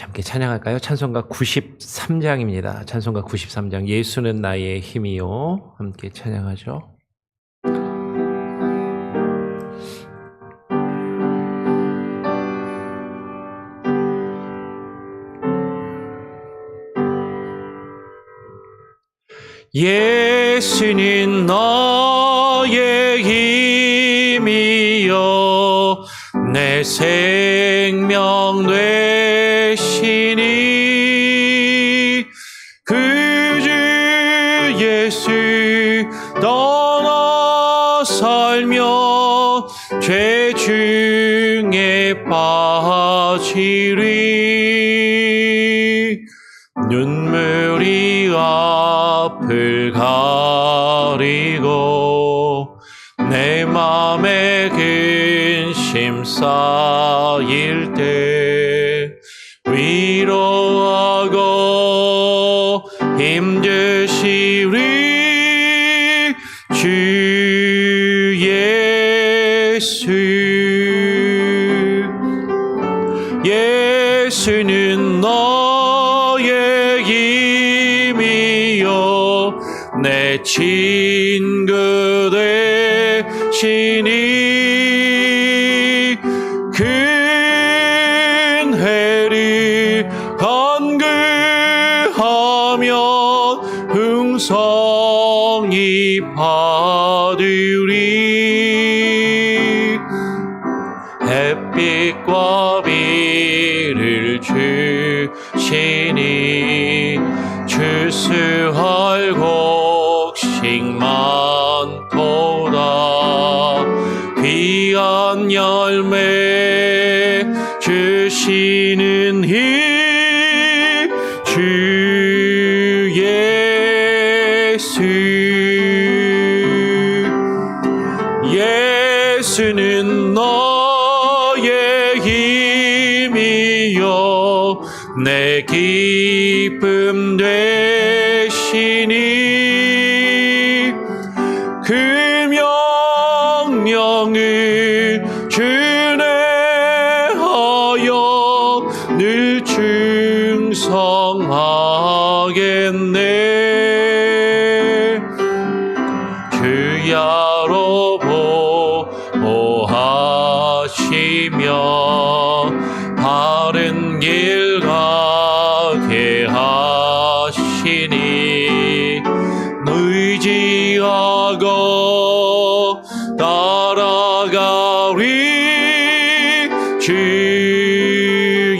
함께 찬양할까요? 찬송가 93장입니다. 찬송가 93장 예수는 나의 힘이요. 함께 찬양하죠. 예수는 나의 힘이요 내 생명 되시니 그 주 예수 떠나 살며 죄 중에 빠지리 눈물이 앞을 가리고 내 맘에 근심 쌓일 때 위로하고 힘주시리 주 예수. 예수는 너의 힘이요 내 친구 되시니 큰 해를 간구하면 흥성이 받으리 햇빛과 비를 주시니 추수할 곡식 많도다 귀한 열매 주시는 힘 주 예수. 예수는 너의 힘이요 내 기쁨 되시니 그 명령을 준행하여 늘 충성하겠네 주야로 보호하시며 바른 길 가게 하시니 의지하고 따라가리 주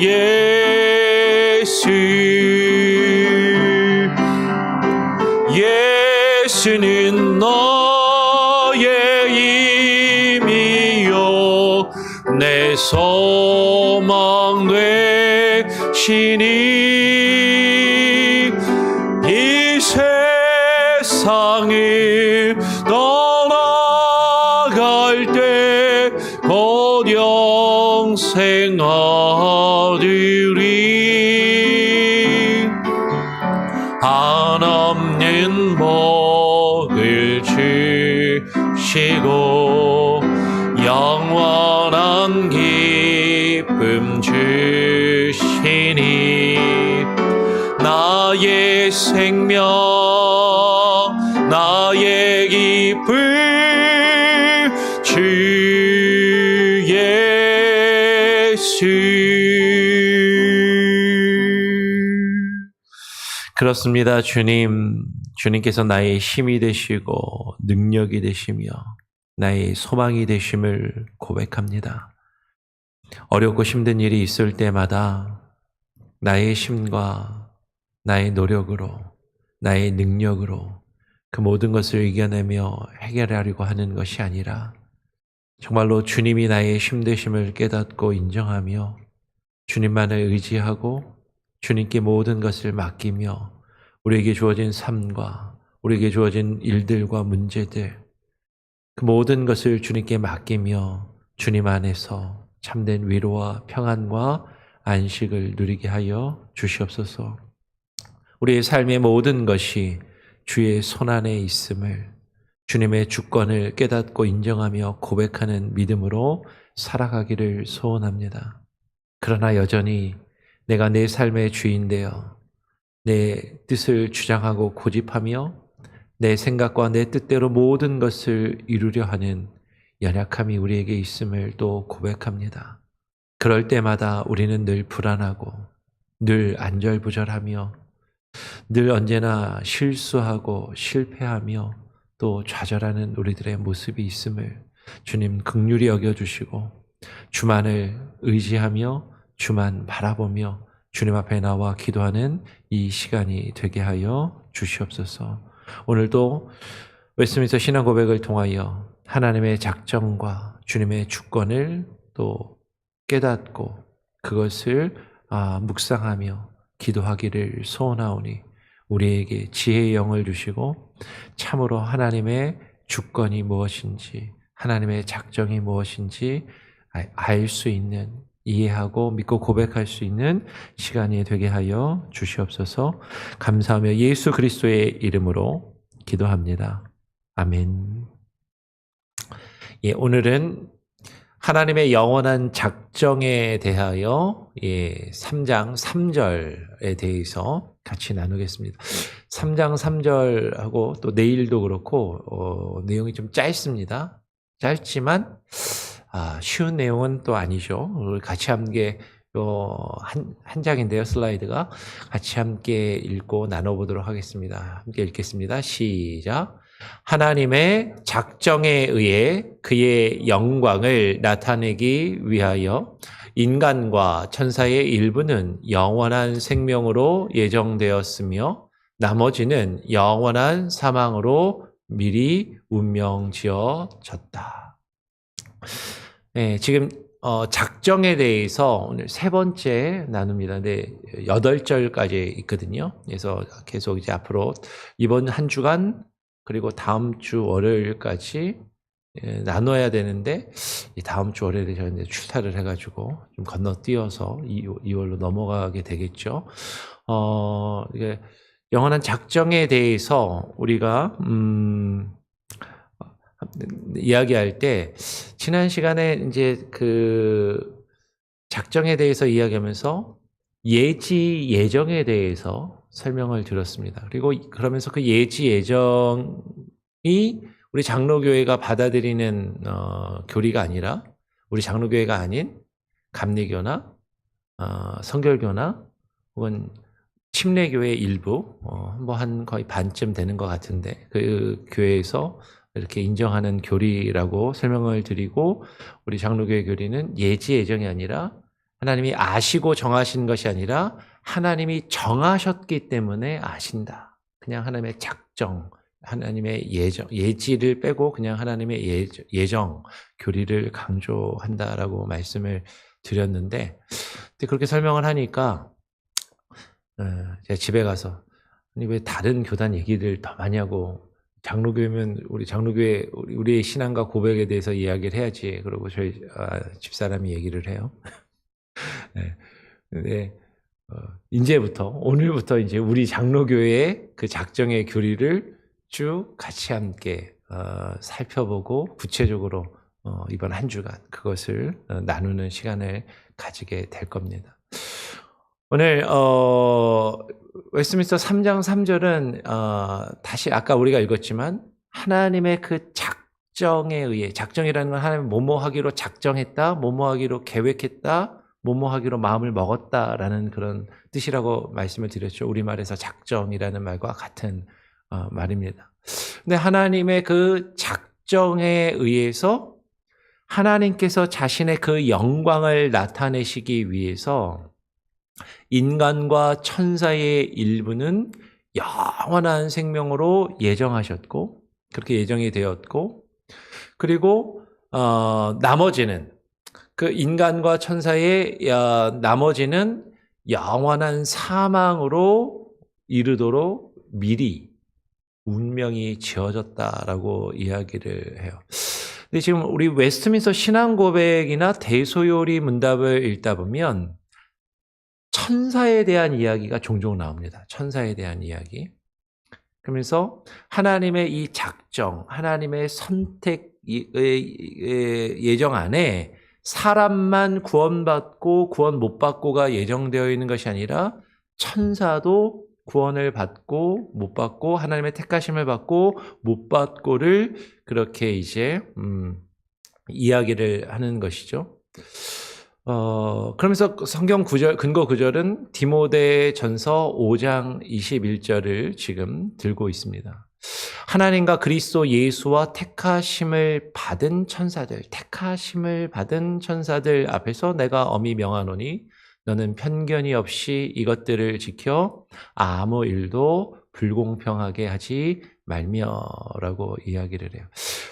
예수. 예수는 너의 힘이요 내 소망 되시니 이 세상을 떠나갈 때 곧 영생 얻으리 한없는 복을 주시고 영원한 기쁨 주시니 나의 생명 나의 기쁨 주 예수. 그렇습니다. 주님께서 나의 힘이 되시고 능력이 되시며 나의 소망이 되심을 고백합니다. 어렵고 힘든 일이 있을 때마다 나의 힘과 나의 노력으로 나의 능력으로 그 모든 것을 이겨내며 해결하려고 하는 것이 아니라 정말로 주님이 나의 힘 되심을 깨닫고 인정하며 주님만을 의지하고 주님께 모든 것을 맡기며 우리에게 주어진 삶과 우리에게 주어진 일들과 문제들 그 모든 것을 주님께 맡기며 주님 안에서 참된 위로와 평안과 안식을 누리게 하여 주시옵소서. 우리의 삶의 모든 것이 주의 손안에 있음을 주님의 주권을 깨닫고 인정하며 고백하는 믿음으로 살아가기를 소원합니다. 그러나 여전히 내가 내 삶의 주인되어 내 뜻을 주장하고 고집하며 내 생각과 내 뜻대로 모든 것을 이루려 하는 연약함이 우리에게 있음을 또 고백합니다. 그럴 때마다 우리는 늘 불안하고 늘 안절부절하며 늘 언제나 실수하고 실패하며 또 좌절하는 우리들의 모습이 있음을 주님 긍휼히 여겨주시고 주만을 의지하며 주만 바라보며 주님 앞에 나와 기도하는 이 시간이 되게 하여 주시옵소서. 오늘도 웨스트민스터 신앙 고백을 통하여 하나님의 작정과 주님의 주권을 또 깨닫고 그것을 묵상하며 기도하기를 소원하오니 우리에게 지혜의 영을 주시고 참으로 하나님의 주권이 무엇인지 하나님의 작정이 무엇인지 알 수 있는 이해하고 믿고 고백할 수 있는 시간이 되게 하여 주시옵소서. 감사하며 예수 그리스도의 이름으로 기도합니다. 아멘. 예, 오늘은 하나님의 영원한 작정에 대하여 3장 3절에 대해서 같이 나누겠습니다. 3장 3절하고 또 내일도 그렇고 내용이 좀 짧습니다. 짧지만 쉬운 내용은 또 아니죠. 같이 함께 한 장인데요. 슬라이드가 같이 함께 읽고 나눠보도록 하겠습니다. 함께 읽겠습니다. 시작. 하나님의 작정에 의해 그의 영광을 나타내기 위하여 인간과 천사의 일부는 영원한 생명으로 예정되었으며 나머지는 영원한 사망으로 미리 운명지어졌다. 네, 지금 작정에 대해서 오늘 세 번째 나눕니다. 근데 8절까지 있거든요. 그래서 계속 이제 앞으로 이번 한 주간 그리고 다음 주 월요일까지 나눠야 되는데 다음 주 월요일에 저희는 출타를 해가지고 좀 건너뛰어서 2월로 넘어가게 되겠죠. 이게 영원한 작정에 대해서 우리가 이야기할 때 지난 시간에 이제 그 작정에 대해서 이야기하면서 예정에 대해서 설명을 드렸습니다. 그리고 그러면서 그 예정이 우리 장로교회가 받아들이는 교리가 아니라 우리 장로교회가 아닌 감리교나 성결교나 혹은 침례교회 일부 뭐 한 거의 반쯤 되는 것 같은데 그 교회에서 이렇게 인정하는 교리라고 설명을 드리고 우리 장로교회 교리는 예정이 아니라 하나님이 아시고 정하신 것이 아니라 하나님이 정하셨기 때문에 아신다. 그냥 하나님의 작정, 하나님의 예지를 빼고 그냥 하나님의 예정, 교리를 강조한다라고 말씀을 드렸는데 그렇게 설명을 하니까 제가 집에 가서 아니 왜 다른 교단 얘기를 더 많이 하고 장로교회면 우리 장로교회 우리의 신앙과 고백에 대해서 이야기를 해야지. 그러고 저희 집사람이 얘기를 해요. 네. 근데 이제부터 오늘부터 이제 우리 장로교회의 그 작정의 교리를 쭉 같이 함께 살펴보고 구체적으로 이번 한 주간 그것을 나누는 시간을 가지게 될 겁니다. 오늘 웨스트민스터 3장 3절은 다시 아까 우리가 읽었지만 하나님의 그 작정에 의해 작정이라는 건 하나님 뭐뭐하기로 작정했다, 뭐뭐하기로 계획했다, 뭐뭐하기로 마음을 먹었다라는 그런 뜻이라고 말씀을 드렸죠. 우리말에서 작정이라는 말과 같은 말입니다. 근데 하나님의 그 작정에 의해서 하나님께서 자신의 그 영광을 나타내시기 위해서 인간과 천사의 일부는 영원한 생명으로 예정하셨고 그렇게 예정이 되었고 그리고 나머지는 그 인간과 천사의 나머지는 영원한 사망으로 이르도록 미리 운명이 지어졌다라고 이야기를 해요. 근데 지금 우리 웨스트민스터 신앙 고백이나 대소요리 문답을 읽다 보면 천사에 대한 이야기가 종종 나옵니다. 천사에 대한 이야기. 그러면서 하나님의 이 작정, 하나님의 선택 예정 안에 사람만 구원받고 구원 못 받고가 예정되어 있는 것이 아니라 천사도 구원을 받고 못 받고 하나님의 택하심을 받고 못 받고를 그렇게 이제 이야기를 하는 것이죠. 그러면서 성경 구절, 근거 구절은 디모데전서 5장 21절을 지금 들고 있습니다. 하나님과 그리스도 예수와 택하심을 받은 천사들 앞에서 내가 엄히 명하노니 너는 편견이 없이 이것들을 지켜 아무 일도 불공평하게 하지 말며라고 이야기를 해요.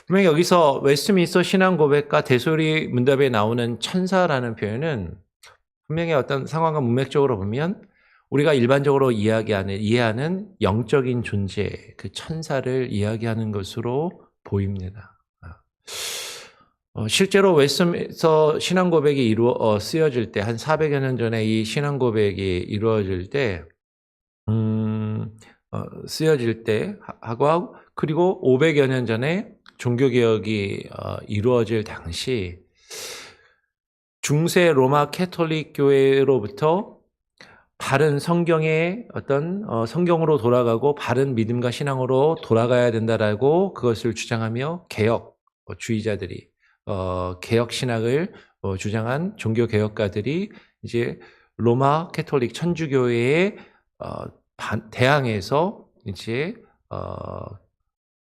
분명히 여기서 웨스트민스터 신앙고백과 대소리 문답에 나오는 천사라는 표현은 분명히 어떤 상황과 문맥적으로 보면 우리가 일반적으로 이해하는 영적인 존재, 그 천사를 이야기하는 것으로 보입니다. 실제로 웨스트민스터 신앙고백이 쓰여질 때, 한 400여 년 전에 이 신앙고백이 이루어질 때, 쓰여질 때 하고, 그리고 500여 년 전에 종교개혁이 이루어질 당시, 중세 로마 캐톨릭 교회로부터 바른 성경의 어떤 성경으로 돌아가고 바른 믿음과 신앙으로 돌아가야 된다라고 그것을 주장하며 개혁주의자들이 개혁 신학을 주장한 종교 개혁가들이 이제 로마 캐톨릭 천주교회에 대항해서 이제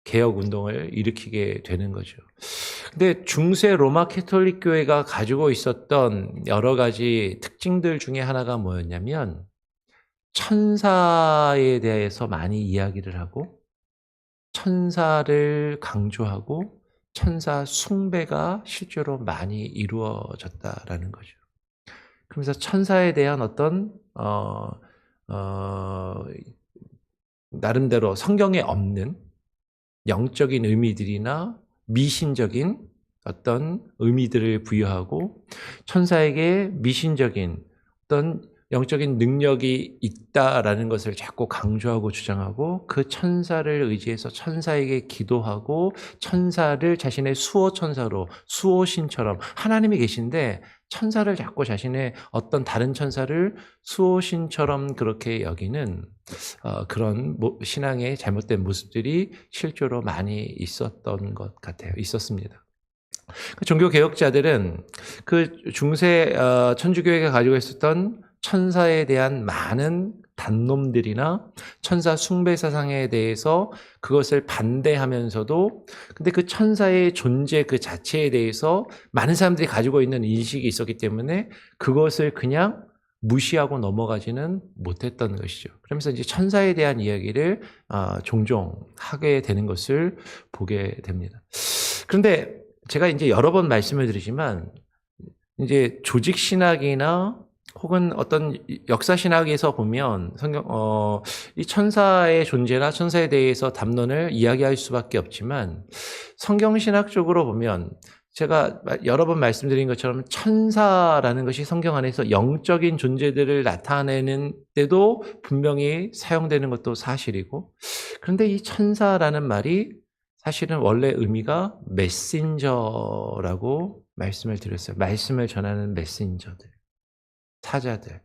개혁 운동을 일으키게 되는 거죠. 근데 중세 로마 캐톨릭 교회가 가지고 있었던 여러 가지 특징들 중에 하나가 뭐였냐면 천사에 대해서 많이 이야기를 하고 천사를 강조하고 천사 숭배가 실제로 많이 이루어졌다라는 거죠. 그러면서 천사에 대한 어떤 나름대로 성경에 없는 영적인 의미들이나 미신적인 어떤 의미들을 부여하고 천사에게 미신적인 어떤 영적인 능력이 있다라는 것을 자꾸 강조하고 주장하고 그 천사를 의지해서 천사에게 기도하고 천사를 자신의 수호천사로 수호신처럼 하나님이 계신데 천사를 자꾸 자신의 어떤 다른 천사를 수호신처럼 그렇게 여기는 그런 신앙의 잘못된 모습들이 실제로 많이 있었던 것 같아요. 있었습니다. 종교 개혁자들은 그 중세 천주교회가 가지고 있었던 천사에 대한 많은 단놈들이나 천사 숭배 사상에 대해서 그것을 반대하면서도 근데 그 천사의 존재 그 자체에 대해서 많은 사람들이 가지고 있는 인식이 있었기 때문에 그것을 그냥 무시하고 넘어가지는 못했던 것이죠. 그러면서 이제 천사에 대한 이야기를 종종 하게 되는 것을 보게 됩니다. 그런데 제가 이제 여러 번 말씀을 드리지만 이제 조직 신학이나 혹은 어떤 역사 신학에서 보면 이 천사의 존재나 천사에 대해서 담론을 이야기할 수밖에 없지만 성경 신학적으로 보면 제가 여러 번 말씀드린 것처럼 천사라는 것이 성경 안에서 영적인 존재들을 나타내는 때도 분명히 사용되는 것도 사실이고 그런데 이 천사라는 말이 사실은 원래 의미가 메신저라고 말씀을 드렸어요. 말씀을 전하는 메신저들. 사자들.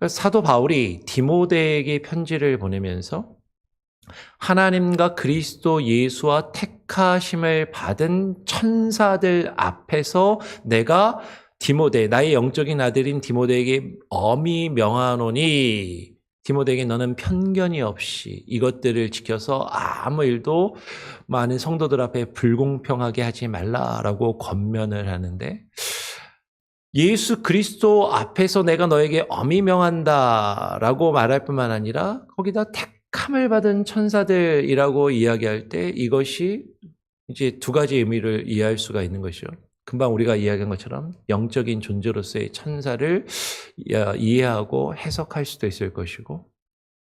사도 바울이 디모데에게 편지를 보내면서 하나님과 그리스도 예수와 택하심을 받은 천사들 앞에서 내가 나의 영적인 아들인 디모데에게 엄히 명하노니 디모데에게 너는 편견이 없이 이것들을 지켜서 아무 일도 많은 성도들 앞에 불공평하게 하지 말라라고 권면을 하는데 예수 그리스도 앞에서 내가 너에게 엄히 명한다라고 말할 뿐만 아니라 거기다 택함을 받은 천사들이라고 이야기할 때 이것이 이제 두 가지 의미를 이해할 수가 있는 것이죠. 금방 우리가 이야기한 것처럼 영적인 존재로서의 천사를 이해하고 해석할 수도 있을 것이고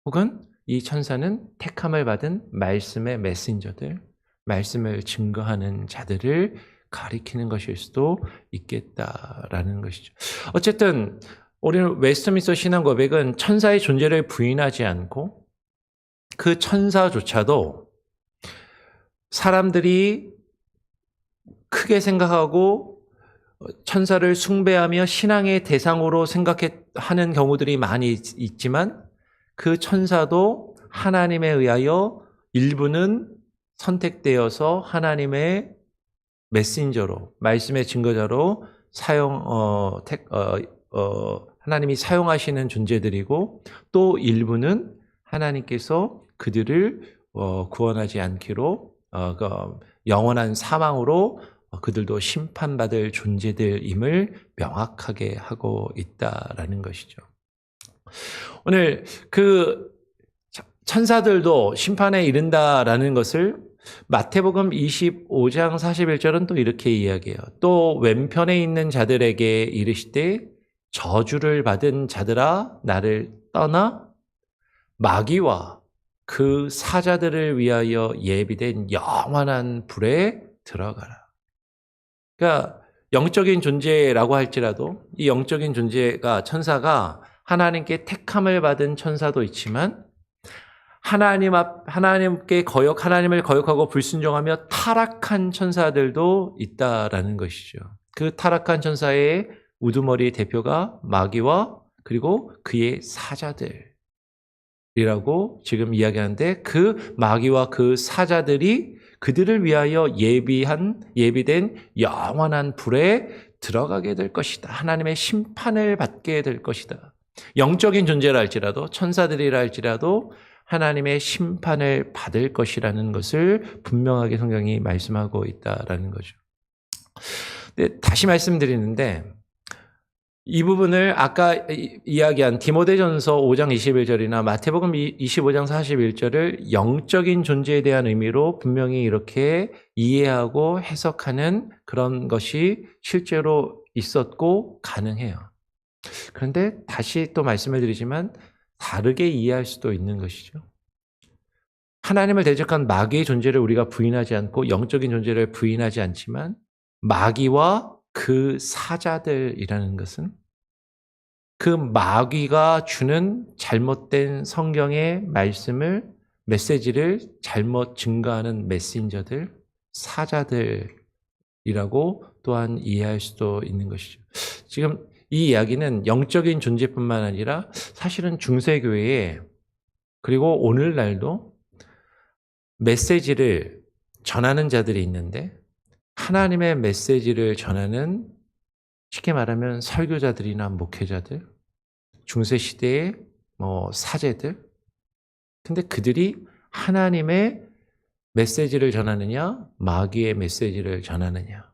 혹은 이 천사는 택함을 받은 말씀의 메신저들, 말씀을 증거하는 자들을 가리키는 것일 수도 있겠다라는 것이죠. 어쨌든 우리는 웨스트민스터 신앙 고백은 천사의 존재를 부인하지 않고 그 천사조차도 사람들이 크게 생각하고 천사를 숭배하며 신앙의 대상으로 생각하는 경우들이 많이 있지만 그 천사도 하나님에 의하여 일부는 선택되어서 하나님의 메신저로, 말씀의 증거자로 하나님이 사용하시는 존재들이고, 또 일부는 하나님께서 그들을 구원하지 않기로 영원한 사망으로 그들도 심판받을 존재들임을 명확하게 하고 있다라는 것이죠. 오늘 그 천사들도 심판에 이른다라는 것을 마태복음 25장 41절은 또 이렇게 이야기해요. 또 왼편에 있는 자들에게 이르시되 저주를 받은 자들아 나를 떠나 마귀와 그 사자들을 위하여 예비된 영원한 불에 들어가라. 그러니까 영적인 존재라고 할지라도 이 영적인 존재가 천사가 하나님께 택함을 받은 천사도 있지만 하나님을 거역하고 불순종하며 타락한 천사들도 있다라는 것이죠. 그 타락한 천사의 우두머리 대표가 마귀와 그리고 그의 사자들이라고 지금 이야기하는데, 그 마귀와 그 사자들이 그들을 위하여 예비된 영원한 불에 들어가게 될 것이다. 하나님의 심판을 받게 될 것이다. 영적인 존재라 할지라도, 천사들이라 할지라도 하나님의 심판을 받을 것이라는 것을 분명하게 성경이 말씀하고 있다라는 거죠. 근데 다시 말씀드리는데, 이 부분을 아까 이야기한 디모데전서 5장 21절이나 마태복음 25장 41절을 영적인 존재에 대한 의미로 분명히 이렇게 이해하고 해석하는 그런 것이 실제로 있었고 가능해요. 그런데 다시 또 말씀을 드리지만 다르게 이해할 수도 있는 것이죠. 하나님을 대적한 마귀의 존재를 우리가 부인하지 않고 영적인 존재를 부인하지 않지만 마귀와 그 사자들이라는 것은 그 마귀가 주는 잘못된 성경의 메시지를 잘못 증거하는 메신저들, 사자들이라고 또한 이해할 수도 있는 것이죠. 지금 이 이야기는 영적인 존재뿐만 아니라 사실은 중세교회에, 그리고 오늘날도 메시지를 전하는 자들이 있는데, 하나님의 메시지를 전하는, 쉽게 말하면 설교자들이나 목회자들, 중세시대의 사제들, 근데 그들이 하나님의 메시지를 전하느냐 마귀의 메시지를 전하느냐.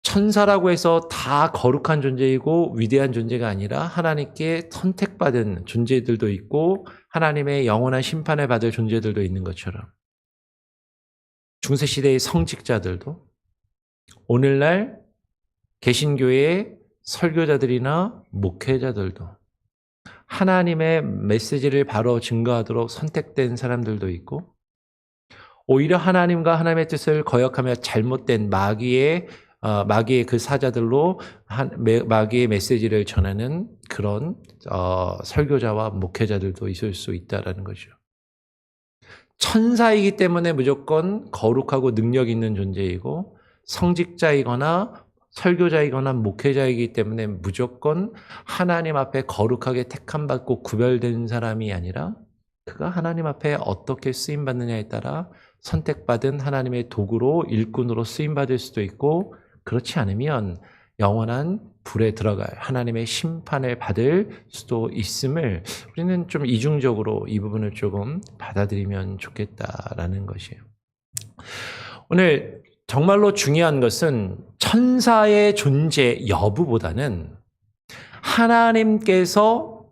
천사라고 해서 다 거룩한 존재이고 위대한 존재가 아니라 하나님께 선택받은 존재들도 있고 하나님의 영원한 심판을 받을 존재들도 있는 것처럼, 중세시대의 성직자들도 오늘날 개신교회의 설교자들이나 목회자들도 하나님의 메시지를 바로 증거하도록 선택된 사람들도 있고, 오히려 하나님과 하나님의 뜻을 거역하며 잘못된 마귀의 그 사자들로 마귀의 메시지를 전하는 그런 설교자와 목회자들도 있을 수 있다는 거죠. 천사이기 때문에 무조건 거룩하고 능력 있는 존재이고, 성직자이거나 설교자이거나 목회자이기 때문에 무조건 하나님 앞에 거룩하게 택함받고 구별된 사람이 아니라 그가 하나님 앞에 어떻게 쓰임받느냐에 따라 선택받은 하나님의 도구로, 일꾼으로 쓰임받을 수도 있고, 그렇지 않으면 영원한 불에 들어갈 하나님의 심판을 받을 수도 있음을 우리는 좀 이중적으로 이 부분을 조금 받아들이면 좋겠다라는 것이에요. 오늘 정말로 중요한 것은 천사의 존재 여부보다는 하나님께서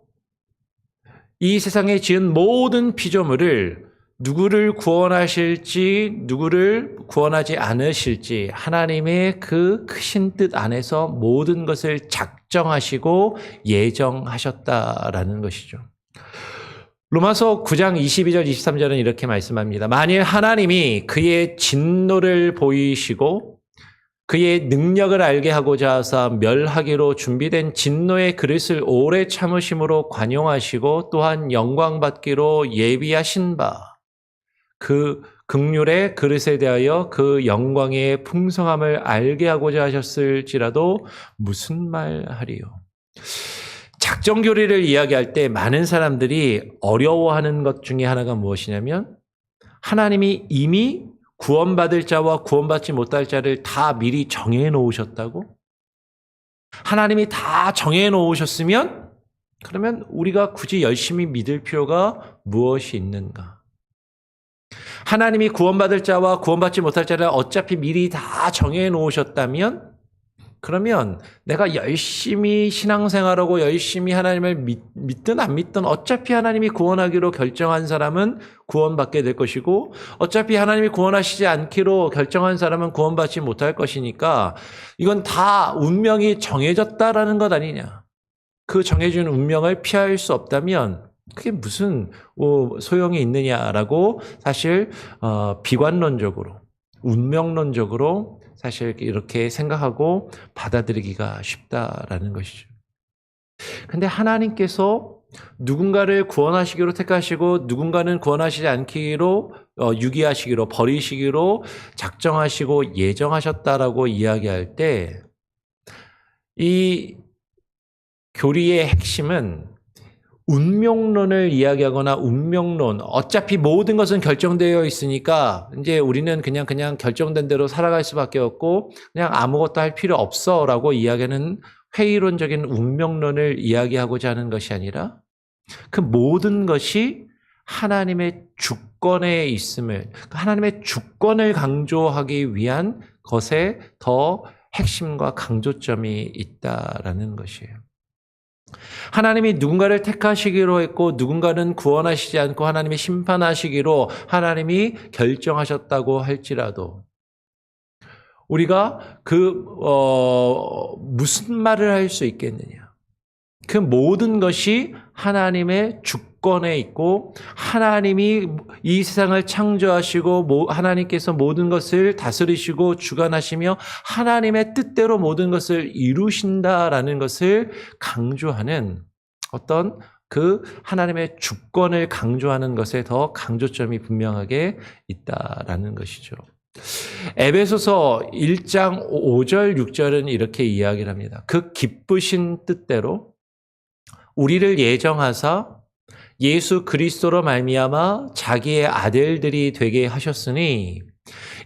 이 세상에 지은 모든 피조물을 누구를 구원하실지 누구를 구원하지 않으실지 하나님의 그 크신 뜻 안에서 모든 것을 작정하시고 예정하셨다라는 것이죠. 로마서 9장 22절 23절은 이렇게 말씀합니다. 만일 하나님이 그의 진노를 보이시고 그의 능력을 알게 하고자 하사 멸하기로 준비된 진노의 그릇을 오래 참으심으로 관용하시고 또한 영광받기로 예비하신 바 긍휼의 그릇에 대하여 그 영광의 풍성함을 알게 하고자 하셨을지라도 무슨 말 하리요. 작정교리를 이야기할 때 많은 사람들이 어려워하는 것 중에 하나가 무엇이냐면 하나님이 이미 구원받을 자와 구원받지 못할 자를 다 미리 정해 놓으셨다고? 하나님이 다 정해 놓으셨으면 그러면 우리가 굳이 열심히 믿을 필요가 무엇이 있는가? 하나님이 구원받을 자와 구원받지 못할 자를 어차피 미리 다 정해 놓으셨다면 그러면 내가 열심히 신앙생활하고 열심히 하나님을 믿든 안 믿든 어차피 하나님이 구원하기로 결정한 사람은 구원받게 될 것이고 어차피 하나님이 구원하시지 않기로 결정한 사람은 구원받지 못할 것이니까 이건 다 운명이 정해졌다라는 것 아니냐. 그 정해진 운명을 피할 수 없다면 그게 무슨 소용이 있느냐라고 사실 비관론적으로 운명론적으로 사실 이렇게 생각하고 받아들이기가 쉽다라는 것이죠. 근데 하나님께서 누군가를 구원하시기로 택하시고 누군가는 구원하시지 않기로 유기하시기로 버리시기로 작정하시고 예정하셨다라고 이야기할 때 이 교리의 핵심은 운명론을 이야기하거나 운명론, 어차피 모든 것은 결정되어 있으니까 이제 우리는 그냥 결정된 대로 살아갈 수밖에 없고 그냥 아무것도 할 필요 없어라고 이야기하는 회의론적인 운명론을 이야기하고자 하는 것이 아니라 그 모든 것이 하나님의 주권에 있음을, 하나님의 주권을 강조하기 위한 것에 더 핵심과 강조점이 있다라는 것이에요. 하나님이 누군가를 택하시기로 했고 누군가는 구원하시지 않고 하나님이 심판하시기로 하나님이 결정하셨다고 할지라도 우리가 무슨 말을 할 수 있겠느냐. 그 모든 것이 하나님의 주권에 있고 하나님이 이 세상을 창조하시고 하나님께서 모든 것을 다스리시고 주관하시며 하나님의 뜻대로 모든 것을 이루신다라는 것을 강조하는 어떤 그 하나님의 주권을 강조하는 것에 더 강조점이 분명하게 있다라는 것이죠. 에베소서 1장 5절 6절은 이렇게 이야기를 합니다. 그 기쁘신 뜻대로 우리를 예정하사 예수 그리스도로 말미암아 자기의 아들들이 되게 하셨으니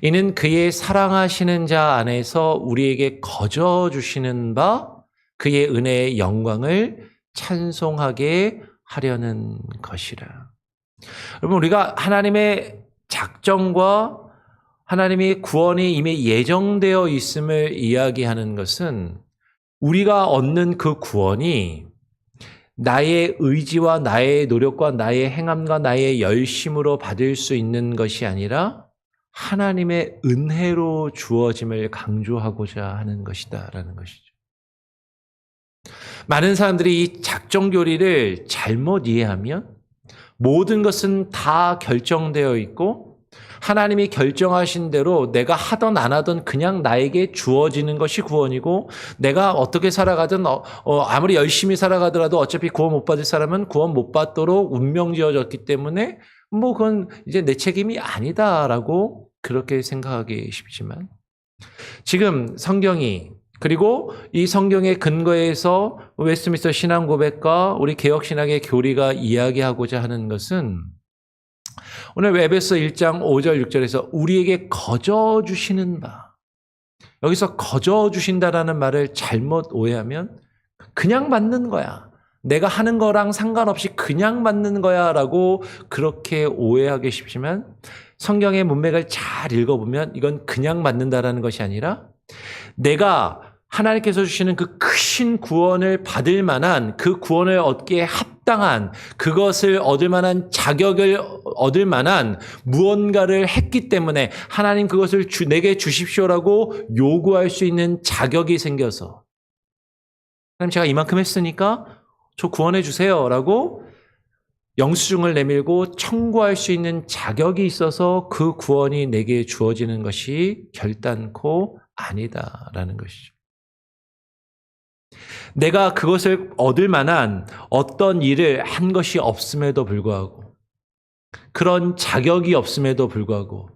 이는 그의 사랑하시는 자 안에서 우리에게 거저 주시는 바 그의 은혜의 영광을 찬송하게 하려는 것이라. 여러분 우리가 하나님의 작정과 하나님의 구원이 이미 예정되어 있음을 이야기하는 것은 우리가 얻는 그 구원이 나의 의지와 나의 노력과 나의 행함과 나의 열심으로 받을 수 있는 것이 아니라 하나님의 은혜로 주어짐을 강조하고자 하는 것이다라는 것이죠. 많은 사람들이 이 작정교리를 잘못 이해하면 모든 것은 다 결정되어 있고 하나님이 결정하신 대로 내가 하든 안 하든 그냥 나에게 주어지는 것이 구원이고 내가 어떻게 살아가든 아무리 열심히 살아가더라도 어차피 구원 못 받을 사람은 구원 못 받도록 운명 지어졌기 때문에 뭐 그건 이제 내 책임이 아니다라고 그렇게 생각하기 쉽지만 지금 성경이 그리고 이 성경의 근거에서 웨스트민스터 신앙고백과 우리 개혁신학의 교리가 이야기하고자 하는 것은 오늘 에베소 1장 5절 6절에서 우리에게 거저 주시는 바, 여기서 거저 주신다라는 말을 잘못 오해하면 그냥 받는 거야. 내가 하는 거랑 상관없이 그냥 받는 거야 라고 그렇게 오해하기 쉽지만 성경의 문맥을 잘 읽어보면 이건 그냥 받는다라는 것이 아니라 내가 하나님께서 주시는 그 크신 구원을 받을 만한 그 구원을 얻기에 합당한 그것을 얻을 만한 자격을 얻을 만한 무언가를 했기 때문에 하나님 그것을 내게 주십시오라고 요구할 수 있는 자격이 생겨서 하나님 제가 이만큼 했으니까 저 구원해 주세요라고 영수증을 내밀고 청구할 수 있는 자격이 있어서 그 구원이 내게 주어지는 것이 결단코 아니다라는 것이죠. 내가 그것을 얻을 만한 어떤 일을 한 것이 없음에도 불구하고 그런 자격이 없음에도 불구하고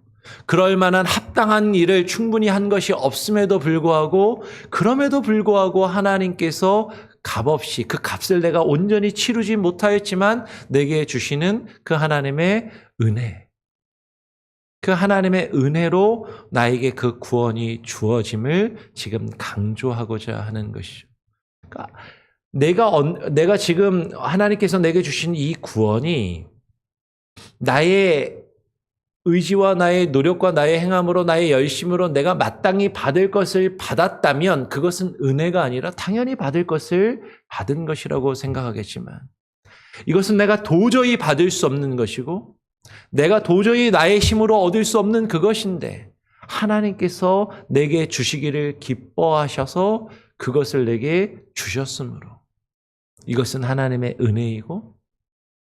그럴 만한 합당한 일을 충분히 한 것이 없음에도 불구하고, 그럼에도 불구하고 하나님께서 값없이 그 값을 내가 온전히 치르지 못하였지만 내게 주시는 그 하나님의 은혜, 그 하나님의 은혜로 나에게 그 구원이 주어짐을 지금 강조하고자 하는 것이죠. 그러니까 내가 지금 하나님께서 내게 주신 이 구원이 나의 의지와 나의 노력과 나의 행함으로 나의 열심으로 내가 마땅히 받을 것을 받았다면 그것은 은혜가 아니라 당연히 받을 것을 받은 것이라고 생각하겠지만, 이것은 내가 도저히 받을 수 없는 것이고 내가 도저히 나의 힘으로 얻을 수 없는 그것인데 하나님께서 내게 주시기를 기뻐하셔서 그것을 내게 주셨으므로 이것은 하나님의 은혜이고,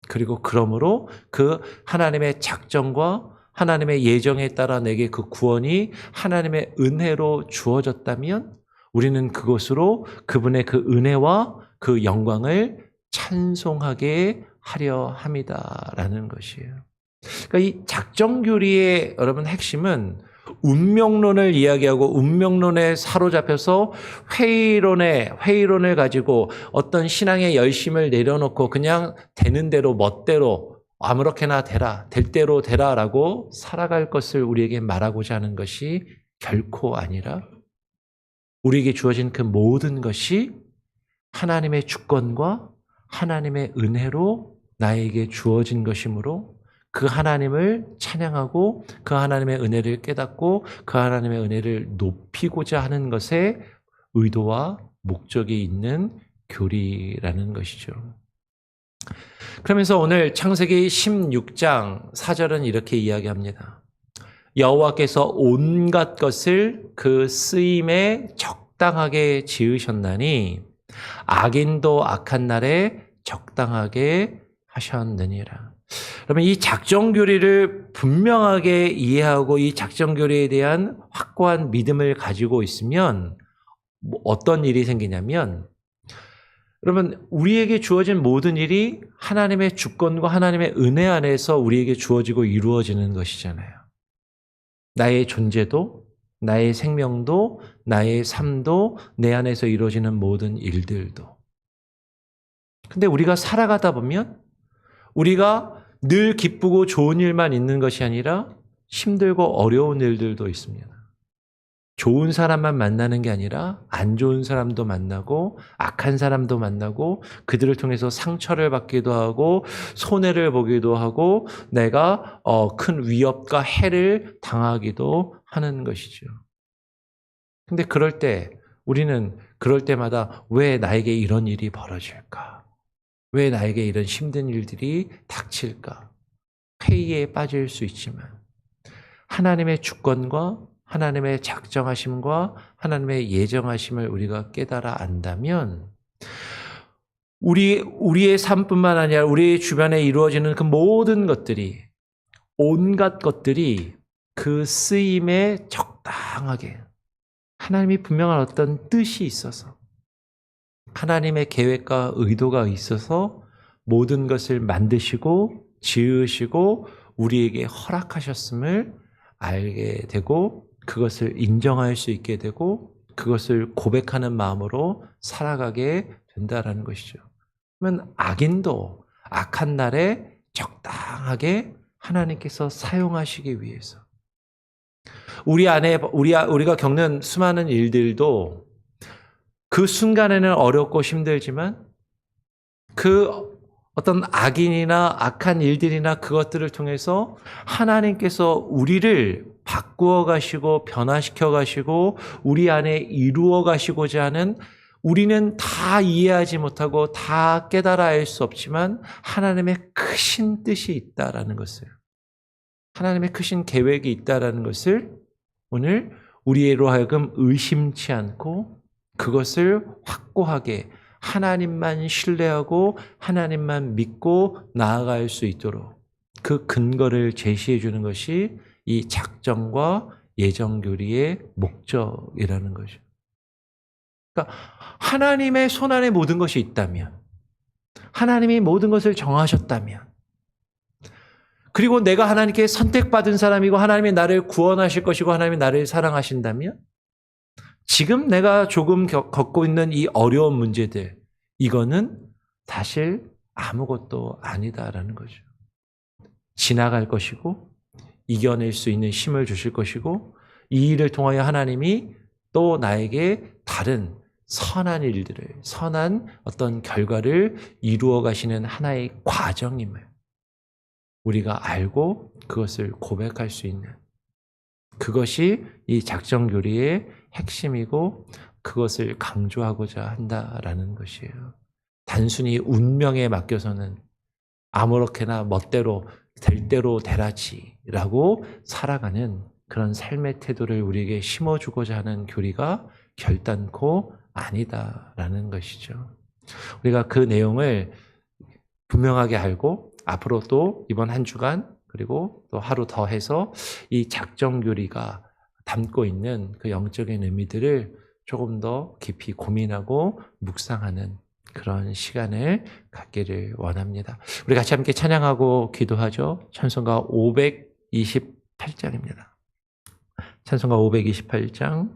그리고 그러므로 그 하나님의 작정과 하나님의 예정에 따라 내게 그 구원이 하나님의 은혜로 주어졌다면 우리는 그것으로 그분의 그 은혜와 그 영광을 찬송하게 하려 함이다라는 것이에요. 그러니까 이 작정교리의 여러분 핵심은 운명론을 이야기하고 운명론에 사로잡혀서 회의론을 가지고 어떤 신앙의 열심을 내려놓고 그냥 되는 대로 멋대로 아무렇게나 되라, 될 대로 되라라고 살아갈 것을 우리에게 말하고자 하는 것이 결코 아니라 우리에게 주어진 그 모든 것이 하나님의 주권과 하나님의 은혜로 나에게 주어진 것이므로 그 하나님을 찬양하고 그 하나님의 은혜를 깨닫고 그 하나님의 은혜를 높이고자 하는 것에 의도와 목적이 있는 교리라는 것이죠. 그러면서 오늘 창세기 16장 4절은 이렇게 이야기합니다. 여호와께서 온갖 것을 그 쓰임에 적당하게 지으셨나니 악인도 악한 날에 적당하게 하셨느니라. 그러면 이 작정교리를 분명하게 이해하고 이 작정교리에 대한 확고한 믿음을 가지고 있으면 어떤 일이 생기냐면, 여러분 우리에게 주어진 모든 일이 하나님의 주권과 하나님의 은혜 안에서 우리에게 주어지고 이루어지는 것이잖아요. 나의 존재도, 나의 생명도, 나의 삶도, 내 안에서 이루어지는 모든 일들도. 근데 우리가 살아가다 보면 우리가 늘 기쁘고 좋은 일만 있는 것이 아니라 힘들고 어려운 일들도 있습니다. 좋은 사람만 만나는 게 아니라 안 좋은 사람도 만나고 악한 사람도 만나고 그들을 통해서 상처를 받기도 하고 손해를 보기도 하고 내가 큰 위협과 해를 당하기도 하는 것이죠. 근데 우리는 그럴 때마다 왜 나에게 이런 일이 벌어질까? 왜 나에게 이런 힘든 일들이 닥칠까? 회의에 빠질 수 있지만 하나님의 주권과 하나님의 작정하심과 하나님의 예정하심을 우리가 깨달아 안다면 우리의 삶뿐만 아니라 우리 주변에 이루어지는 그 모든 것들이, 온갖 것들이 그 쓰임에 적당하게 하나님이 분명한 어떤 뜻이 있어서 하나님의 계획과 의도가 있어서 모든 것을 만드시고 지으시고 우리에게 허락하셨음을 알게 되고 그것을 인정할 수 있게 되고 그것을 고백하는 마음으로 살아가게 된다라는 것이죠. 그러면 악인도 악한 날에 적당하게 하나님께서 사용하시기 위해서 우리가 겪는 수많은 일들도 그 순간에는 어렵고 힘들지만 그 어떤 악인이나 악한 일들이나 그것들을 통해서 하나님께서 우리를 바꾸어 가시고 변화시켜 가시고 우리 안에 이루어 가시고자 하는, 우리는 다 이해하지 못하고 다 깨달아 알 수 없지만 하나님의 크신 뜻이 있다라는 것을, 하나님의 크신 계획이 있다라는 것을 오늘 우리로 하여금 의심치 않고 그것을 확고하게 하나님만 신뢰하고 하나님만 믿고 나아갈 수 있도록 그 근거를 제시해 주는 것이 이 작정과 예정교리의 목적이라는 거죠. 그러니까 하나님의 손안에 모든 것이 있다면, 하나님이 모든 것을 정하셨다면 그리고 내가 하나님께 선택받은 사람이고 하나님이 나를 구원하실 것이고 하나님이 나를 사랑하신다면 지금 내가 조금 겪고 있는 이 어려운 문제들, 이거는 사실 아무것도 아니다라는 거죠. 지나갈 것이고 이겨낼 수 있는 힘을 주실 것이고 이 일을 통하여 하나님이 또 나에게 다른 선한 일들을, 선한 어떤 결과를 이루어 가시는 하나의 과정임을 우리가 알고 그것을 고백할 수 있는, 그것이 이 작정교리의 핵심이고 그것을 강조하고자 한다라는 것이에요. 단순히 운명에 맡겨서는 아무렇게나 멋대로 될 대로 되라지라고 살아가는 그런 삶의 태도를 우리에게 심어주고자 하는 교리가 결단코 아니다라는 것이죠. 우리가 그 내용을 분명하게 알고 앞으로 또 이번 한 주간 그리고 또 하루 더 해서 이 작정교리가 담고 있는 그 영적인 의미들을 조금 더 깊이 고민하고 묵상하는 그런 시간을 갖기를 원합니다. 우리 같이 함께 찬양하고 기도하죠. 찬송가 528장입니다. 찬송가 528장,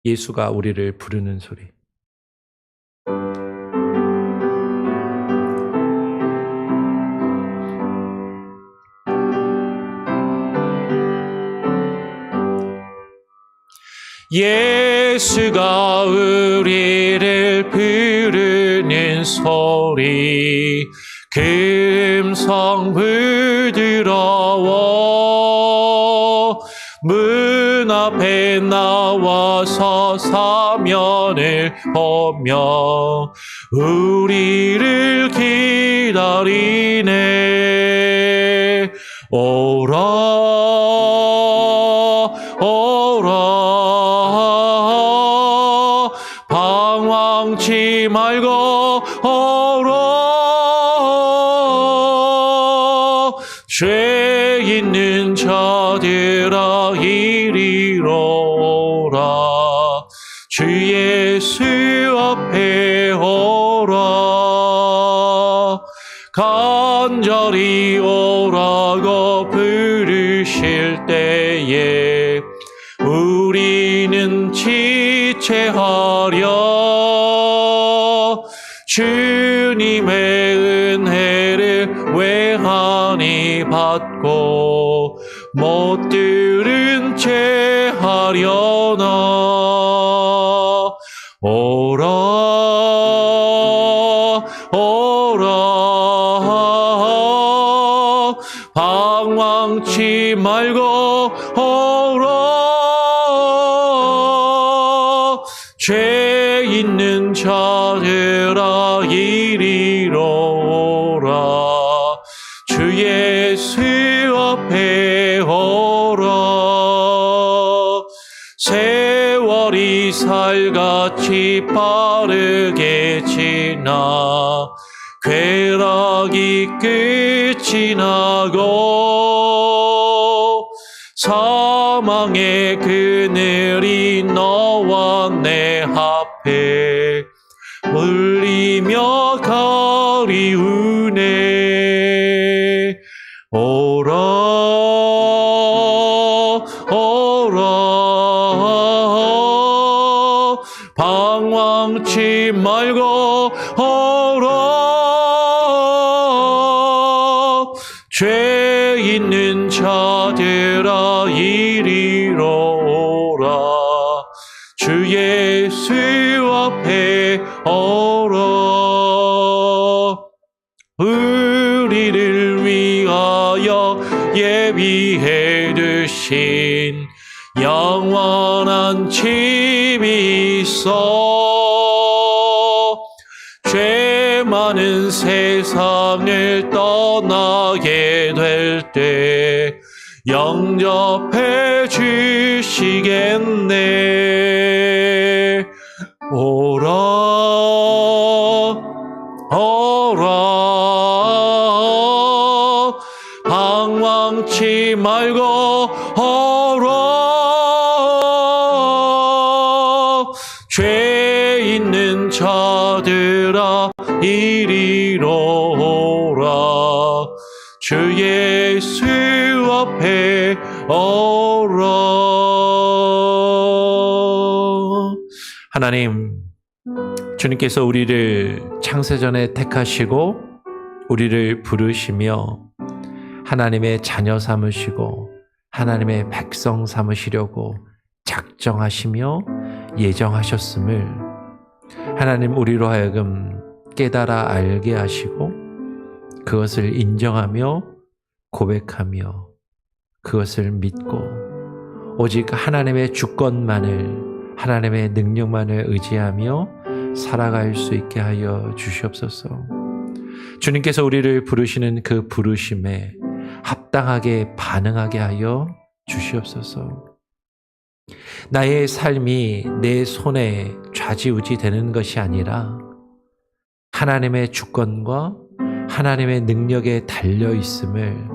예수가 우리를 부르는 소리. 예수가 우리를 부르는 소리, 그 음성 부드러워 문 앞에 나와서 사면을 보며 우리를 기다리네. 오라 오라 방황치 말고 오라. 죄 있는 자들아 이리로 오라. 주 예수 앞에 오라. 간절히 오라고 부르실 때에 우리는 지체하려 주님의 은혜를 외환히 받고 못 들은 채 하려나. 오라 오라 방황치 말고 오라. 죄 있는 자들아 이리로 오라. 주 예수 앞에 오라. 세월이 살같이 빠르게 지나 쾌락이 끝이 나고 사망의 그늘이 너와 내 앞에 울리며 가리우네. 오라 오라 방황치 말고 오라. 죄 있는 자들아 이리로 오라. 주 예수 앞에 오라. 우리를 위하여 예비해 두신 영원한 집이 있어. 죄 많은 세상을 떠나게 될 때 영접해 주시겠네. 오라 오라 방황치 말고 오라. 죄 있는 자들아 이리로 오라. 주 예수 앞에 오라. 하나님, 주님께서 우리를 창세전에 택하시고 우리를 부르시며 하나님의 자녀 삼으시고 하나님의 백성 삼으시려고 작정하시며 예정하셨음을 하나님 우리로 하여금 깨달아 알게 하시고 그것을 인정하며 고백하며 그것을 믿고 오직 하나님의 주권만을, 하나님의 능력만을 의지하며 살아갈 수 있게 하여 주시옵소서. 주님께서 우리를 부르시는 그 부르심에 합당하게 반응하게 하여 주시옵소서. 나의 삶이 내 손에 좌지우지 되는 것이 아니라 하나님의 주권과 하나님의 능력에 달려 있음을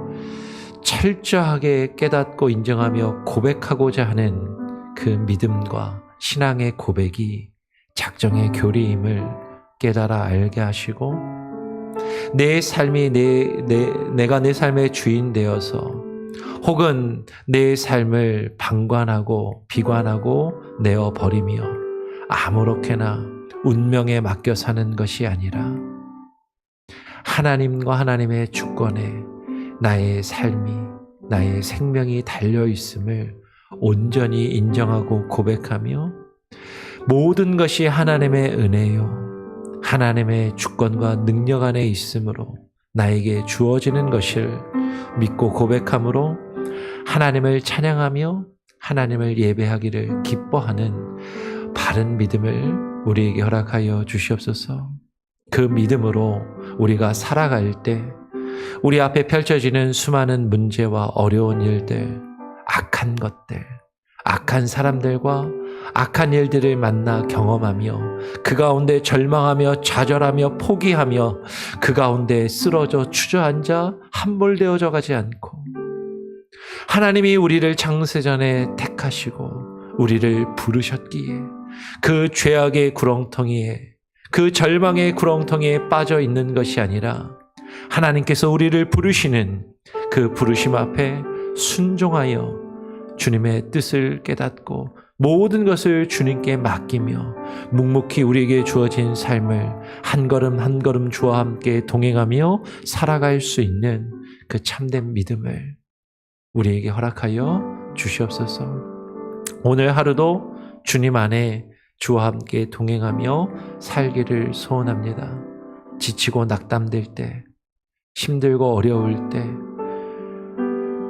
철저하게 깨닫고 인정하며 고백하고자 하는 그 믿음과 신앙의 고백이 작정의 교리임을 깨달아 알게 하시고 내 삶이 내가 내 삶의 주인 되어서 혹은 내 삶을 방관하고 비관하고 내어버리며 아무렇게나 운명에 맡겨 사는 것이 아니라 하나님과 하나님의 주권에 나의 삶이, 나의 생명이 달려있음을 온전히 인정하고 고백하며 모든 것이 하나님의 은혜요 하나님의 주권과 능력 안에 있으므로 나에게 주어지는 것을 믿고 고백함으로 하나님을 찬양하며 하나님을 예배하기를 기뻐하는 바른 믿음을 우리에게 허락하여 주시옵소서. 그 믿음으로 우리가 살아갈 때 우리 앞에 펼쳐지는 수많은 문제와 어려운 일들, 악한 것들, 악한 사람들과 악한 일들을 만나 경험하며 그 가운데 절망하며 좌절하며 포기하며 그 가운데 쓰러져 주저앉아 함몰되어져 가지 않고 하나님이 우리를 창세전에 택하시고 우리를 부르셨기에 그 죄악의 구렁텅이에 그 절망의 구렁텅이에 빠져 있는 것이 아니라 하나님께서 우리를 부르시는 그 부르심 앞에 순종하여 주님의 뜻을 깨닫고 모든 것을 주님께 맡기며 묵묵히 우리에게 주어진 삶을 한 걸음 한 걸음 주와 함께 동행하며 살아갈 수 있는 그 참된 믿음을 우리에게 허락하여 주시옵소서. 오늘 하루도 주님 안에 주와 함께 동행하며 살기를 소원합니다. 지치고 낙담될 때, 힘들고 어려울 때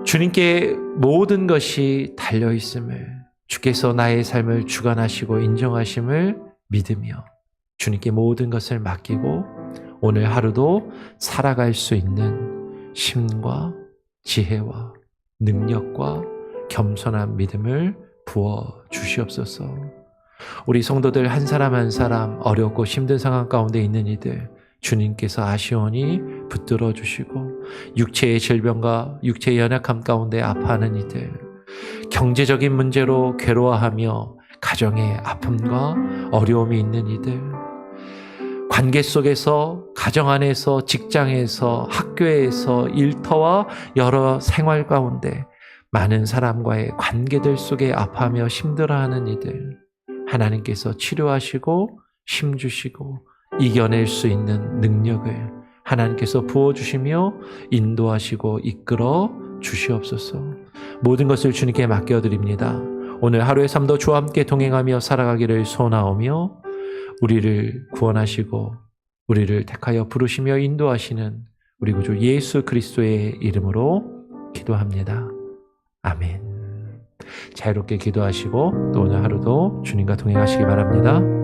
주님께 모든 것이 달려있음을 주께서 나의 삶을 주관하시고 인정하심을 믿으며 주님께 모든 것을 맡기고 오늘 하루도 살아갈 수 있는 힘과 지혜와 능력과 겸손한 믿음을 부어 주시옵소서. 우리 성도들 한 사람 한 사람 어렵고 힘든 상황 가운데 있는 이들 주님께서 아시오니 붙들어 주시고 육체의 질병과 육체의 연약함 가운데 아파하는 이들, 경제적인 문제로 괴로워하며 가정의 아픔과 어려움이 있는 이들, 관계 속에서 가정 안에서 직장에서 학교에서 일터와 여러 생활 가운데 많은 사람과의 관계들 속에 아파하며 힘들어하는 이들 하나님께서 치료하시고 힘주시고 이겨낼 수 있는 능력을 하나님께서 부어주시며 인도하시고 이끌어 주시옵소서. 모든 것을 주님께 맡겨드립니다. 오늘 하루의 삶도 주와 함께 동행하며 살아가기를 소원하오며 우리를 구원하시고 우리를 택하여 부르시며 인도하시는 우리 구주 예수 그리스도의 이름으로 기도합니다. 아멘. 자유롭게 기도하시고 또 오늘 하루도 주님과 동행하시기 바랍니다.